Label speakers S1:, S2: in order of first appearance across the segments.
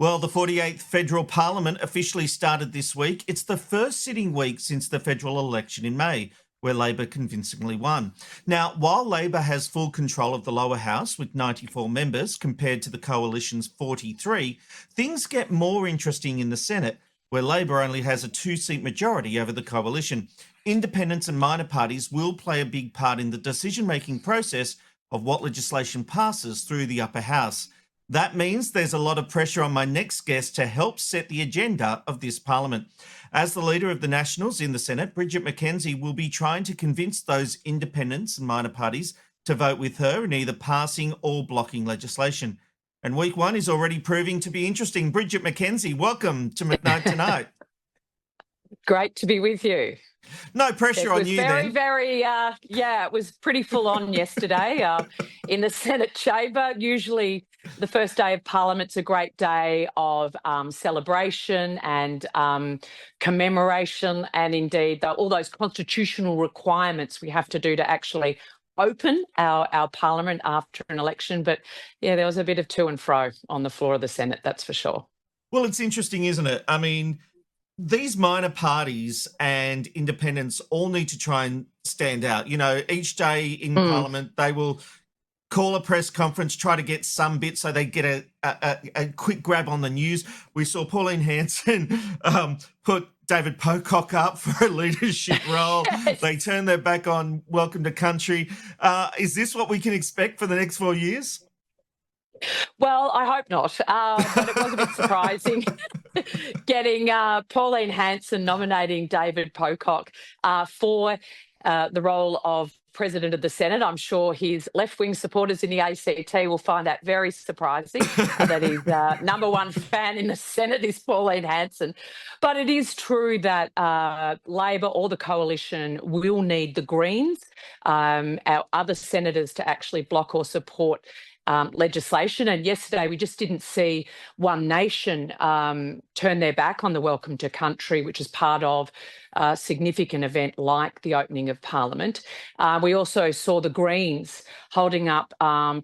S1: Well, the 48th Federal Parliament officially started this week. It's the first sitting week since the federal election in May, where Labor convincingly won. Now, while Labor has full control of the lower house with 94 members compared to the coalition's 43, things get more interesting in the Senate, where Labor only has a two-seat majority over the coalition. Independents and minor parties will play a big part in the decision-making process of what legislation passes through the upper house. That means there's a lot of pressure on my next guest to help set the agenda of this parliament. As the leader of the Nationals in the Senate, Bridget McKenzie will be trying to convince those independents and minor parties to vote with her in either passing or blocking legislation. And week one is already proving to be interesting. Bridget McKenzie, welcome to McKnight Tonight.
S2: Great to be with you.
S1: No pressure on you then.
S2: It was pretty full on yesterday in the Senate chamber. Usually the first day of Parliament's a great day of celebration and commemoration, and indeed all those constitutional requirements we have to do to actually open our Parliament after an election. But yeah, there was a bit of to and fro on the floor of the Senate, that's for sure.
S1: Well, it's interesting, isn't it? I mean, these minor parties and independents all need to try and stand out. You know, each day in Parliament, they will call a press conference, try to get some bit so they get a quick grab on the news. We saw Pauline Hanson put David Pocock up for a leadership role. Yes. They turned their back on Welcome to Country. Is this what we can expect for the next 4 years?
S2: Well, I hope not, but it was a bit surprising getting Pauline Hanson nominating David Pocock for the role of President of the Senate. I'm sure his left-wing supporters in the ACT will find that very surprising, that his number one fan in the Senate is Pauline Hanson. But it is true that Labor or the coalition will need the Greens, our other senators, to actually block or support legislation. And yesterday we just didn't see One Nation turn their back on the Welcome to Country, which is part of a significant event like the opening of Parliament. We also saw the Greens holding up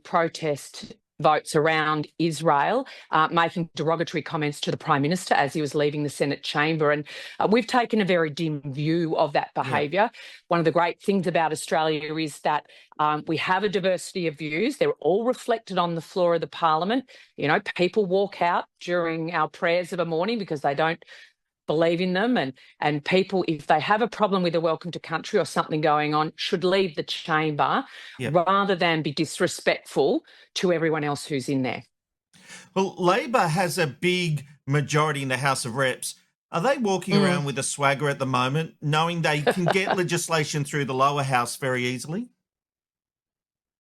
S2: protest votes around Israel, making derogatory comments to the Prime Minister as he was leaving the Senate chamber. And we've taken a very dim view of that behaviour. Yeah. One of the great things about Australia is that we have a diversity of views. They're all reflected on the floor of the Parliament. You know, people walk out during our prayers of a morning because they don't believe in them, and people, if they have a problem with a Welcome to Country or something going on, should leave the chamber. Yep. Rather than be disrespectful to everyone else who's in there.
S1: Well, Labor has a big majority in the House of Reps. Are they walking around with a swagger at the moment, knowing they can get legislation through the lower house very easily?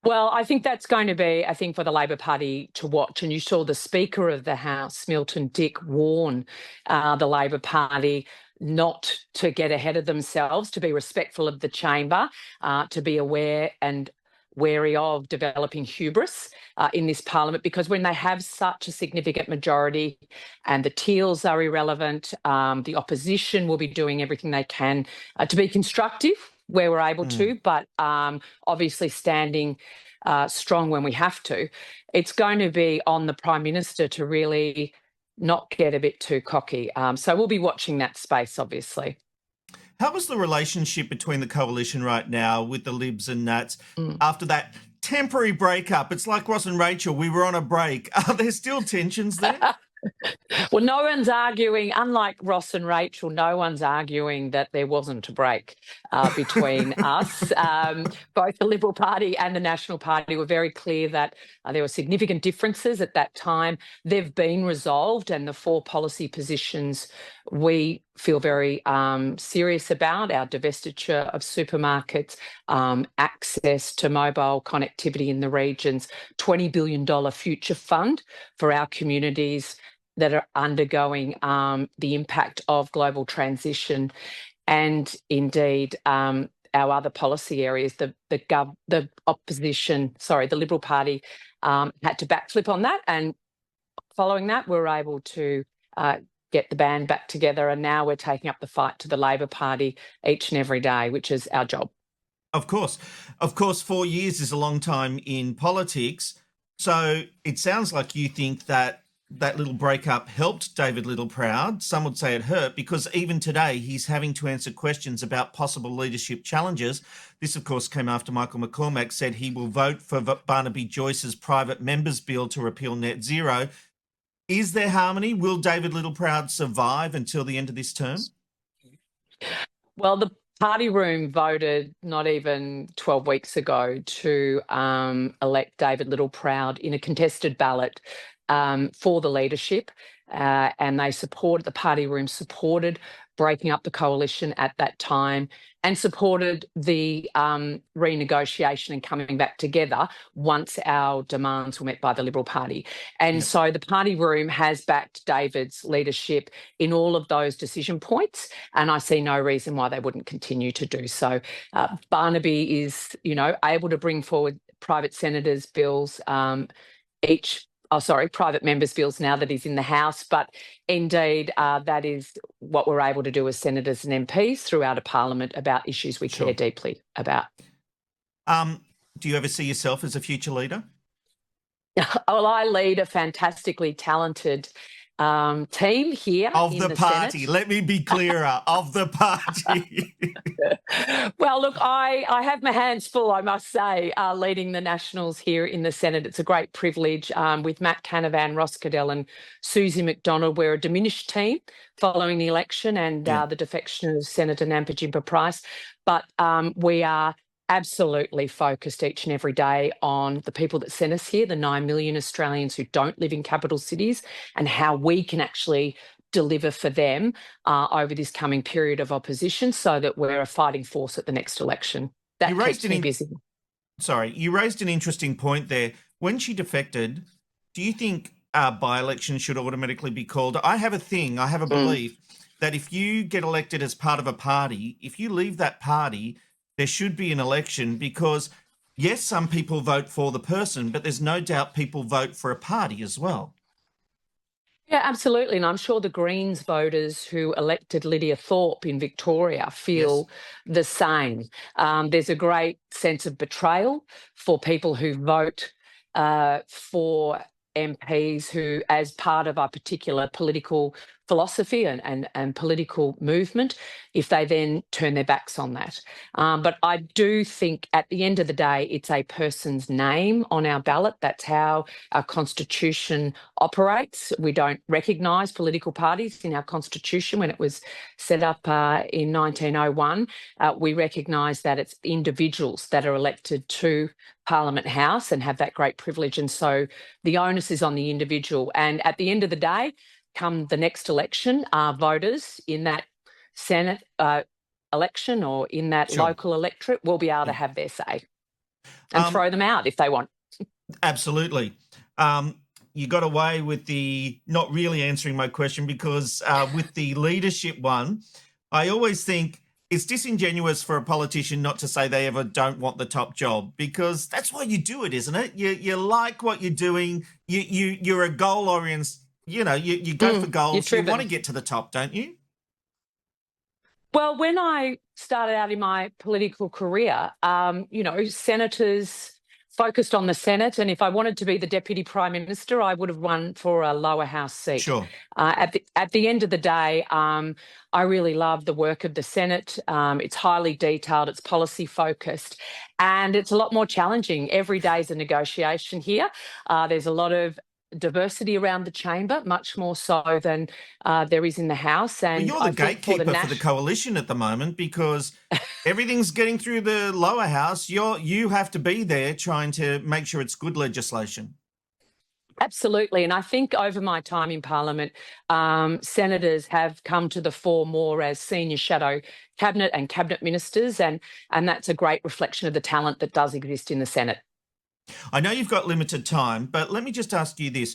S2: Well, I think that's going to be, for the Labor Party to watch. And you saw the Speaker of the House, Milton Dick, warn the Labor Party not to get ahead of themselves, to be respectful of the chamber, to be aware and wary of developing hubris in this Parliament, because when they have such a significant majority and the Teals are irrelevant, the opposition will be doing everything they can to be constructive where we're able to, but obviously standing strong when we have to. It's going to be on the Prime Minister to really not get a bit too cocky. So we'll be watching that space, obviously.
S1: How is the relationship between the coalition right now with the Libs and Nats after that temporary breakup? It's like Ross and Rachel, we were on a break. Are there still tensions there?
S2: Well, no one's arguing, unlike Ross and Rachel, no one's arguing that there wasn't a break between us. Both the Liberal Party and the National Party were very clear that there were significant differences at that time. They've been resolved, and the four policy positions we feel very serious about: our divestiture of supermarkets, access to mobile connectivity in the regions, $20 billion future fund for our communities that are undergoing the impact of global transition, and indeed our other policy areas. The Liberal Party had to backflip on that, and following that, we were able to get the band back together, and now we're taking up the fight to the Labor Party each and every day, which is our job.
S1: Of course. 4 years is a long time in politics. So it sounds like you think that that little breakup helped David Littleproud. Some would say it hurt, because even today he's having to answer questions about possible leadership challenges. This, of course, came after Michael McCormack said he will vote for Barnaby Joyce's private members' bill to repeal net zero. Is there harmony? Will David Littleproud survive until the end of this term?
S2: Well, the party room voted not even 12 weeks ago to elect David Littleproud in a contested ballot for the leadership, and the party room supported breaking up the coalition at that time and supported the renegotiation and coming back together once our demands were met by the Liberal Party. And so the party room has backed David's leadership in all of those decision points, and I see no reason why they wouldn't continue to do so. Barnaby is, able to bring forward private senators' bills private members' bills now that he's in the House. But indeed, that is what we're able to do as senators and MPs throughout a parliament about issues we care deeply about.
S1: Do you ever see yourself as a future leader?
S2: Well, I lead a fantastically talented team here
S1: of
S2: in
S1: the party.
S2: Senate.
S1: Let me be clearer. Of the party.
S2: Well, look, I have my hands full, I must say, leading the Nationals here in the Senate. It's a great privilege. With Matt Canavan, Ross Cadell and Susie McDonald, we're a diminished team following the election and the defection of Senator Nampa Price. But we are absolutely focused each and every day on the people that sent us here, the 9 million Australians who don't live in capital cities, and how we can actually deliver for them over this coming period of opposition so that we're a fighting force at the next election. That keeps me busy.
S1: Sorry, you raised an interesting point there. When she defected, do you think by-election should automatically be called? I have a belief that if you get elected as part of a party, if you leave that party, there should be an election, because, yes, some people vote for the person, but there's no doubt people vote for a party as well.
S2: Yeah, absolutely. And I'm sure the Greens voters who elected Lydia Thorpe in Victoria feel the same. There's a great sense of betrayal for people who vote for MPs who, as part of a particular political philosophy and political movement, if they then turn their backs on that. But I do think at the end of the day, it's a person's name on our ballot. That's how our constitution operates. We don't recognise political parties in our constitution. When it was set up in 1901, we recognise that it's individuals that are elected to Parliament House and have that great privilege. And so the onus is on the individual. And at the end of the day, come the next election, voters in that Senate election or in that local electorate will be able to have their say and throw them out if they want.
S1: Absolutely. You got away with the not really answering my question, because with the leadership one, I always think it's disingenuous for a politician not to say they ever don't want the top job, because that's why you do it, isn't it? You like what you're doing. You're a goal-oriented. You go for goals. You want to get to the top, don't you?
S2: Well, when I started out in my political career, senators focused on the Senate, and if I wanted to be the Deputy Prime Minister, I would have run for a lower house seat.
S1: Sure.
S2: At the end of the day, I really love the work of the Senate. It's highly detailed, it's policy focused, and it's a lot more challenging. Every day is a negotiation here. There's a lot of diversity around the chamber, much more so than there is in the House. And
S1: you're the gatekeeper for the coalition at the moment, because everything's getting through the lower house. You have to be there trying to make sure it's good legislation.
S2: Absolutely. And I think over my time in Parliament, senators have come to the fore more as senior shadow cabinet and cabinet ministers, and that's a great reflection of the talent that does exist in the Senate.
S1: I know you've got limited time, but let me just ask you this.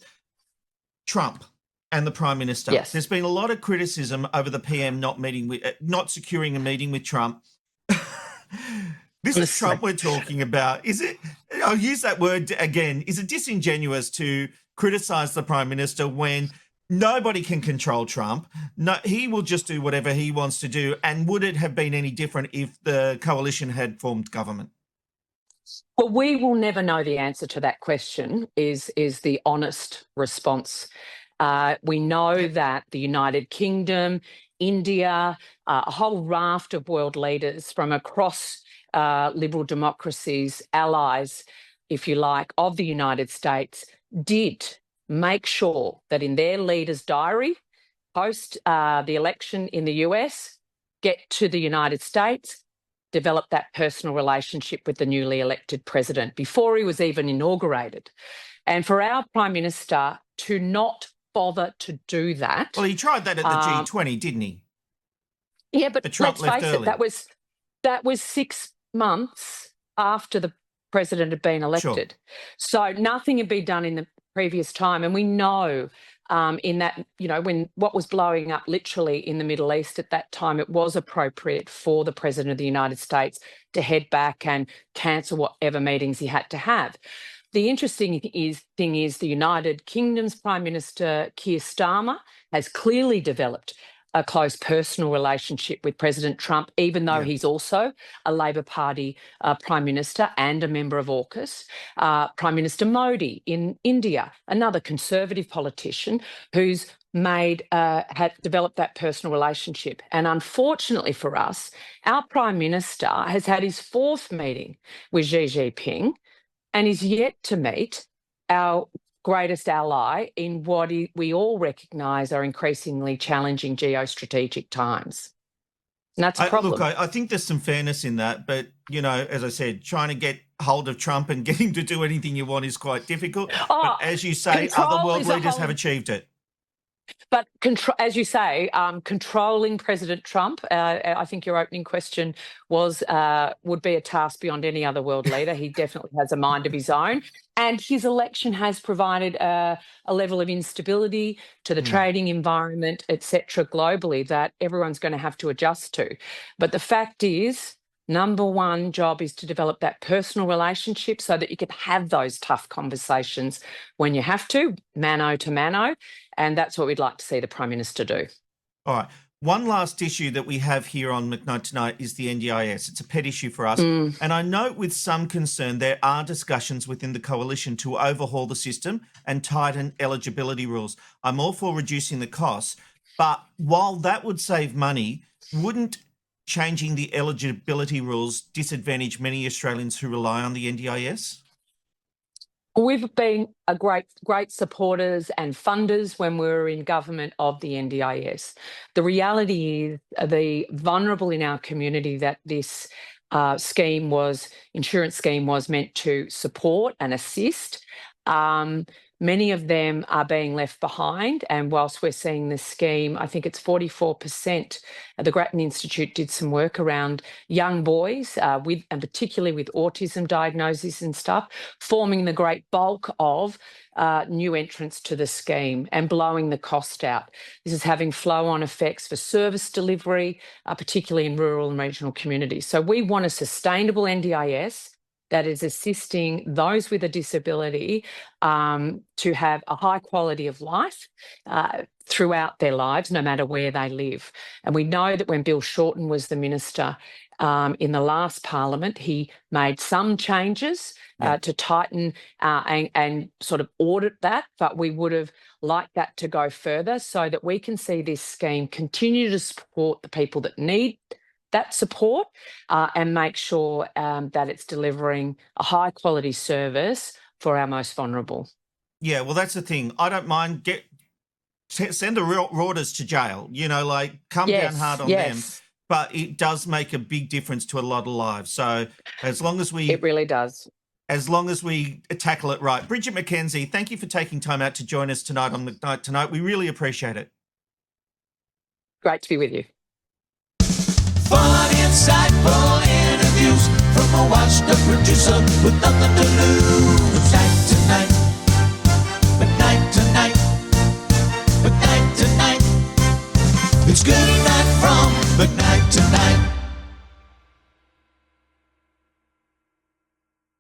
S1: Trump and the Prime Minister.
S2: Yes.
S1: There's been a lot of criticism over the PM not securing a meeting with Trump. This is Trump we're talking about. Is it, I'll use that word again, is it disingenuous to criticise the Prime Minister when nobody can control Trump? No, he will just do whatever he wants to do. And would it have been any different if the coalition had formed government?
S2: Well, we will never know the answer to that question, is the honest response We know that the United Kingdom, India, a whole raft of world leaders from across liberal democracies, allies, if you like, of the United States, did make sure that in their leaders' diary, post the election in the US, get to the United States, develop that personal relationship with the newly elected president before he was even inaugurated. And for our Prime Minister to not bother to do that.
S1: Well, he tried that at the G20, didn't he?
S2: Yeah, but
S1: Trump
S2: let's face
S1: left
S2: it, that was 6 months after the president had been elected. Sure. So nothing had been done in the previous time. And we know in that, when what was blowing up literally in the Middle East at that time, it was appropriate for the President of the United States to head back and cancel whatever meetings he had to have. The interesting thing is the United Kingdom's Prime Minister, Keir Starmer, has clearly developed a close personal relationship with President Trump, even though he's also a Labor Party Prime Minister and a member of AUKUS. Prime Minister Modi in India, another Conservative politician who's had developed that personal relationship. And unfortunately for us, our Prime Minister has had his 4th meeting with Xi Jinping and is yet to meet our greatest ally in what we all recognise are increasingly challenging geostrategic times. And that's a problem.
S1: Look, I think there's some fairness in that, but, as I said, trying to get hold of Trump and get him to do anything you want is quite difficult. But as you say, other world leaders have achieved it.
S2: But as you say, controlling President Trump, I think your opening question was, would be a task beyond any other world leader. He definitely has a mind of his own. And his election has provided a level of instability to the trading environment, et cetera, globally that everyone's going to have to adjust to. But the fact is, number one job is to develop that personal relationship so that you can have those tough conversations when you have to, mano to mano. And that's what we'd like to see the Prime Minister do. All
S1: right. One last issue that we have here on McKnight Tonight is the NDIS. It's a pet issue for us. And I note with some concern there are discussions within the coalition to overhaul the system and tighten eligibility rules. I'm all for reducing the costs, but while that would save money, wouldn't changing the eligibility rules disadvantage many Australians who rely on the NDIS?
S2: We've been a great supporters and funders when we were in government of the NDIS. The reality is the vulnerable in our community that this insurance scheme was meant to support and assist. Many of them are being left behind. And whilst we're seeing this scheme, I think it's 44%. The Grattan Institute did some work around young boys, and particularly with autism diagnoses and stuff, forming the great bulk of new entrants to the scheme and blowing the cost out. This is having flow-on effects for service delivery, particularly in rural and regional communities. So we want a sustainable NDIS that is assisting those with a disability to have a high quality of life throughout their lives, no matter where they live. And we know that when Bill Shorten was the minister in the last parliament, he made some changes to tighten and sort of audit that, but we would have liked that to go further so that we can see this scheme continue to support the people that need that support and make sure that it's delivering a high quality service for our most vulnerable.
S1: Yeah, well, that's the thing. I don't mind send the Rauders to jail, come down hard on them. But it does make a big difference to a lot of lives. So as long as
S2: it really does.
S1: As long as we tackle it right. Bridget McKenzie, thank you for taking time out to join us tonight on McKnight Tonight. We really appreciate it.
S2: Great to be with you.
S3: Fun, insightful interviews from a washed-up producer with nothing to lose.